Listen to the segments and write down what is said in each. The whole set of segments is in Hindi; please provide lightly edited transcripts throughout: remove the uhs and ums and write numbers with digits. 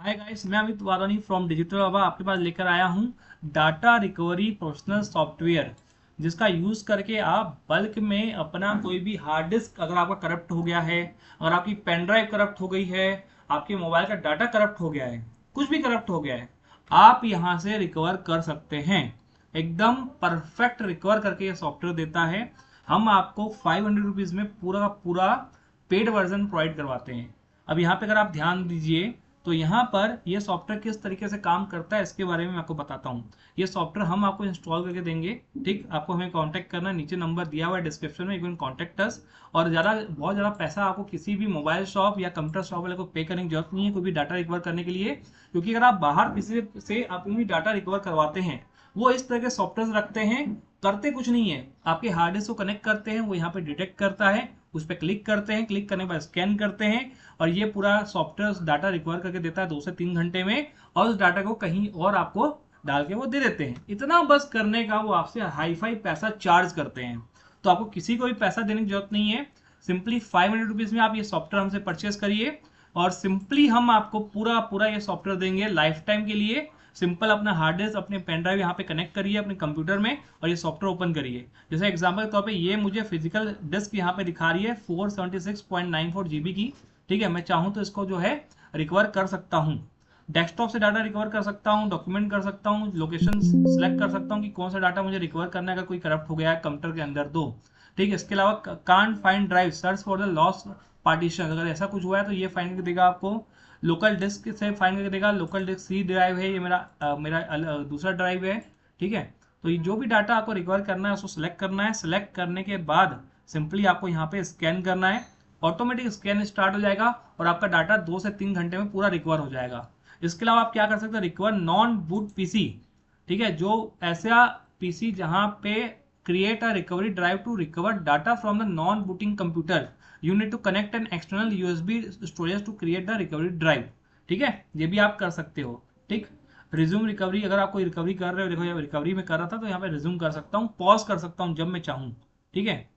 हाय गाइस, मैं अमित वारानी फ्रॉम डिजिटल बाबा आपके पास लेकर आया हूँ डाटा रिकवरी प्रोफेशनल सॉफ्टवेयर, जिसका यूज़ करके आप बल्क में अपना कोई भी हार्ड डिस्क अगर आपका करप्ट हो गया है, अगर आपकी पेन ड्राइव करप्ट हो गई है, आपके मोबाइल का डाटा करप्ट हो गया है, कुछ भी करप्ट हो गया है, आप यहाँ से रिकवर कर सकते हैं। एकदम परफेक्ट रिकवर करके ये सॉफ्टवेयर देता है। हम आपको 500 रुपीज़ में पूरा का पूरा पेड वर्जन प्रोवाइड करवाते हैं। अब यहाँ पे अगर आप ध्यान दीजिए तो यहाँ पर ये सॉफ्टवेयर किस तरीके से काम करता है इसके बारे में मैं आपको बताता हूँ। ये सॉफ्टवेयर हम आपको इंस्टॉल करके देंगे। ठीक, आपको हमें कांटेक्ट करना है, नीचे नंबर दिया हुआ है डिस्क्रिप्शन में, यू कैन कांटेक्ट अस। और बहुत ज़्यादा पैसा आपको किसी भी मोबाइल शॉप या कंप्यूटर शॉप वाले को पे करने की जरूरत नहीं है कोई भी डाटा रिकवर करने के लिए, क्योंकि अगर आप बाहर किसी से अपनी डाटा रिकवर करवाते हैं, वो इस तरह के सॉफ्टवेयर रखते हैं, करते कुछ नहीं है, आपके हार्ड डिस्क को कनेक्ट करते हैं, वो यहाँ पे डिटेक्ट करता है, उस पर क्लिक करते हैं, क्लिक करने के बाद स्कैन करते हैं और ये पूरा सॉफ्टवेयर डाटा रिकवर करके देता है 2 से 3 घंटे में, और उस डाटा को कहीं और आपको डाल के वो दे देते हैं। इतना बस करने का वो आपसे हाई फाई पैसा चार्ज करते हैं, तो आपको किसी को भी पैसा देने की जरूरत नहीं है। सिंपली 500 रुपीज़ में आप ये सॉफ्टवेयर हमसे परचेस करिए और सिंपली हम आपको पूरा पूरा ये सॉफ्टवेयर देंगे लाइफ टाइम के लिए। सिंपल अपना हार्ड डिस्क अपने पेन ड्राइव यहाँ पे कनेक्ट करिए अपने कंप्यूटर में और ये सॉफ्टवेयर ओपन करिए। जैसे एग्जांपल के तौर पे ये मुझे फिजिकल डिस्क यहाँ पे दिखा रही है 476.94 GB की। ठीक है, मैं चाहूँ तो इसको जो है रिकवर कर सकता हूँ, डेस्कटॉप से डाटा रिकवर कर सकता हूँ, डॉक्यूमेंट कर सकता हूँ, लोकेशन सेलेक्ट कर सकता हूँ कि कौन सा डाटा मुझे रिकवर करना है अगर कोई करप्ट हो गया है कंप्यूटर के अंदर तो। ठीक है, इसके अलावा can't find drive, search for the lost partition, अगर ऐसा कुछ हुआ है तो ये फाइंड करके देगा आपको। लोकल डिस्क से फाइंड करके देगा, लोकल डिस्क सी ड्राइव है, ये मेरा दूसरा ड्राइव है। ठीक है, तो ये जो भी डाटा आपको रिकवर करना है उसको सिलेक्ट करना है। सिलेक्ट करने के बाद सिंपली आपको यहाँ पे स्कैन करना है, ऑटोमेटिक स्कैन स्टार्ट हो जाएगा और आपका डाटा 2 से 3 घंटे में पूरा रिकवर हो जाएगा। इसके अलावा आप क्या कर सकते हैं, रिकवर नॉन बूट पीसी। ठीक है, जो ऐसा पीसी जहां पे create a recovery drive to recover data from the non booting computer, you need to connect an external USB storage to create the recovery drive. ठीक है, ये भी आप कर सकते हो। ठीक, रिज्यूम रिकवरी, अगर आप कोई रिकवरी कर रहे हो, देखो रिकवरी में कर रहा था तो यहाँ पे रिज्यूम कर सकता हूँ, पॉज कर सकता हूँ जब मैं चाहूँ। ठीक है,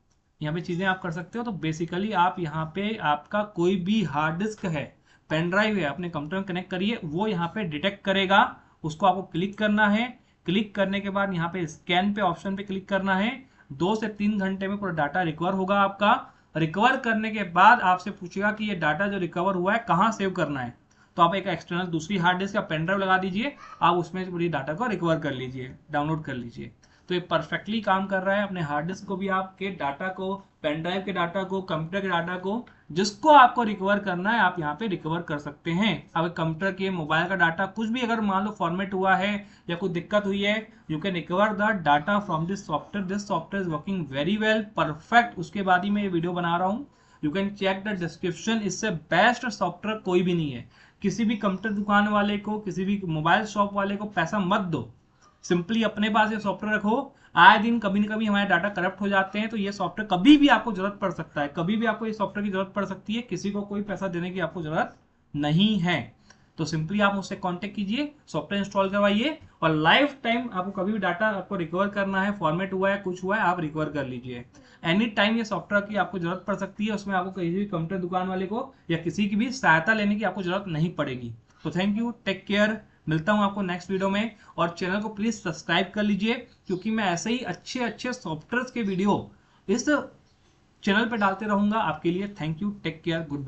यहाँ पे चीजें आप कर सकते हो। तो बेसिकली आप यहाँ पे आपका कोई भी हार्ड डिस्क है, पेन ड्राइव है, अपने कंप्यूटर में कनेक्ट करिए, वो यहाँ पे डिटेक्ट करेगा, उसको आपको क्लिक करना है। क्लिक करने के बाद यहाँ पे स्कैन पे ऑप्शन पे क्लिक करना है। 2 से 3 घंटे में पूरा डाटा रिकवर होगा आपका। रिकवर करने के बाद आपसे पूछेगा कि ये डाटा जो रिकवर हुआ है कहाँ सेव करना है, तो आप एक एक्सटर्नल दूसरी हार्ड डिस्क या पेन ड्राइव लगा दीजिए, आप उसमें पूरी डाटा को रिकवर कर लीजिए, डाउनलोड कर लीजिए। तो ये परफेक्टली काम कर रहा है। अपने हार्ड डिस्क को भी, आपके डाटा को, पेन ड्राइव के डाटा को, कंप्यूटर के डाटा को, जिसको आपको रिकवर करना है आप यहाँ पे रिकवर कर सकते हैं। अगर कंप्यूटर के, मोबाइल का डाटा कुछ भी अगर मान लो फॉर्मेट हुआ है या कोई दिक्कत हुई है, you can recover the data from this software. This software is working very well, perfect. उसके बाद ही मैं ये वीडियो बना रहा हूँ, you can check the description. इससे बेस्ट सॉफ्टवेयर कोई भी नहीं है। किसी भी कंप्यूटर दुकान वाले को, किसी भी मोबाइल शॉप वाले को पैसा मत दो, सिंपली अपने पास ये सॉफ्टवेयर रखो। आए दिन कभी ना कभी हमारे डाटा करप्ट हो जाते हैं, तो ये सॉफ्टवेयर कभी भी आपको जरूरत पड़ सकता है, कभी भी आपको ये सॉफ्टवेयर की जरूरत पड़ सकती है। किसी को कोई पैसा देने की आपको जरूरत नहीं है। तो सिंपली आप मुझसे कांटेक्ट कीजिए, सॉफ्टवेयर इंस्टॉल करवाइए और लाइफ टाइम आपको कभी भी डाटा आपको रिकवर करना है, फॉर्मेट हुआ है, कुछ हुआ है, आप रिकवर कर लीजिए। एनी टाइम ये सॉफ्टवेयर की आपको जरूरत पड़ सकती है, उसमें आपको किसी भी कंप्यूटर दुकान वाले को या किसी की भी सहायता लेने की आपको जरूरत नहीं पड़ेगी। तो थैंक यू, टेक केयर, मिलता हूं आपको नेक्स्ट वीडियो में। और चैनल को प्लीज सब्सक्राइब कर लीजिए, क्योंकि मैं ऐसे ही अच्छे अच्छे सॉफ्टवेयर के वीडियो इस चैनल पे डालते रहूंगा आपके लिए। Thank you, take care, good bye.